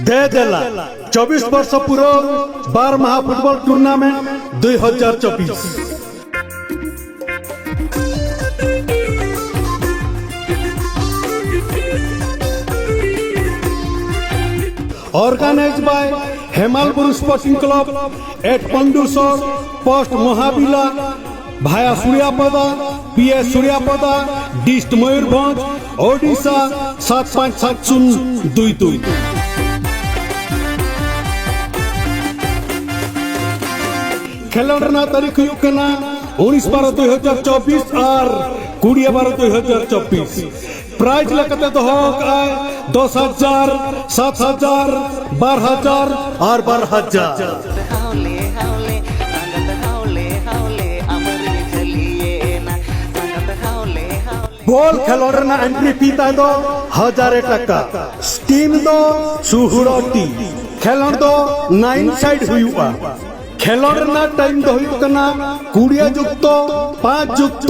दे देला 24 वर्ष पूरा 12 महा football tournament 2024 organised by Hemalpur sporting club at Pandusar post Mahabila भाया सूर्यापदा पीएस सूर्यापदा डिस्ट मयूरभंज ओडिशा 757022 खेलना तारीख 19/12/2024 और 20/12/2024 प्राइज लेकर तो हो 10,000 7,000 12,000 और 12,000 बॉल खेलोना एंट्री फीता दो 1000 टका स्टीम दो सुहुरती खेलोन दो 9 साइड हुआ खेलोना टाइम दो कुड़िया जुक्त 5 जुक्त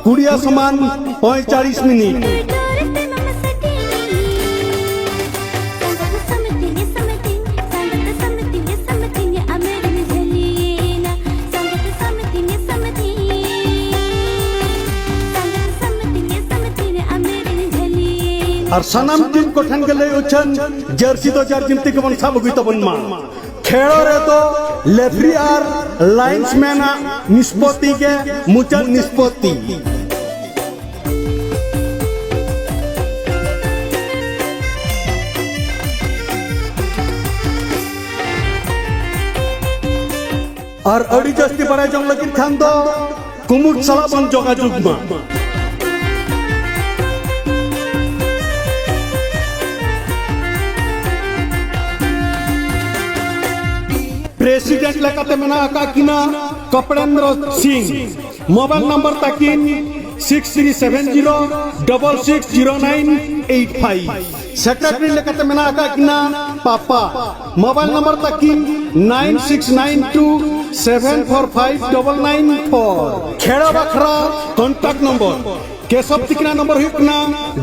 कुड़िया समान 45 मिनट और सनाम टीम को ठन गले उछन जर्सी तो जार जिमती के बन सब गई तो बन मा खेलो रे तो लेफ्री आर लाइन्समैन निष्पत्ति के मुचन निष्पत्ति और अड़ी जस्ती बड़े जंग लगिन खान दो कुमुट सला बन जोगा जुगमा प्रेसिडेंट लेकाते मना का किना कपड़ेंद्र सिंह मोबाइल नंबर तकिन 6370660985 सेक्रेटरी लेकाते मना का किना पापा मोबाइल नंबर तकिन 9692745994 खेड़ा बखरा कांटेक्ट नंबर केशव तिकना नंबर हुकना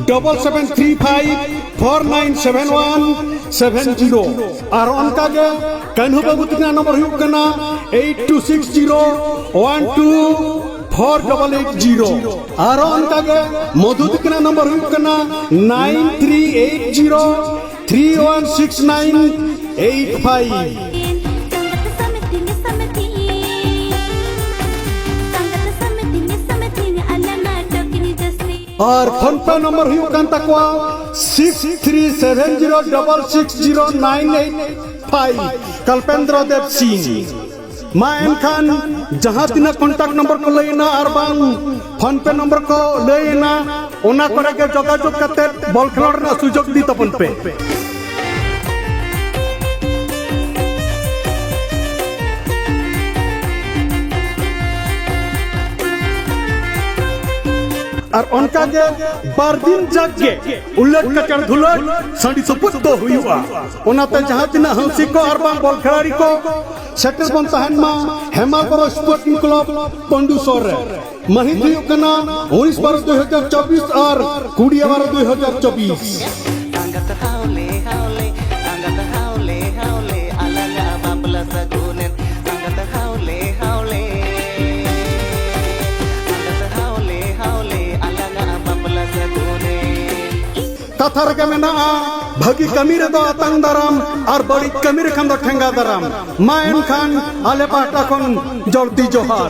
7735497170 और उनका के कन्हू बाबू तिकना नंबर हुकना 8260124880 और उनका के मधु तिकना नंबर हुकना 9380316985 और फोन पे नंबर हुई कान तकवा 6370660985 कल्पेंद्र देव सिंह मा एनखान जहां तीन कांटेक्ट नंबर को लेना और बांग फोन पे नंबर को लेना ओना करे के जोगाजोग करते बॉल खेलना सुजोग दी तपन पे और उनका के बार दिन जग के उलट कचर धुलट संडी सपुत तो हुआ ओनाते जहां तिना हंसी को और बांग बॉल खिलाड़ी को सेक्टर बन तहन मा हेमालपुर स्पोर्टिंग क्लब पंडुसर महिंद्री कना 19/12/2024 और 20/12/2024 कथार के मेना भगी कमी रे दो आतंग दाराम और बड़ी कमी रे खान दो ठेंगा दाराम मा एन खान आले पाटा खन जल्दी जोहार।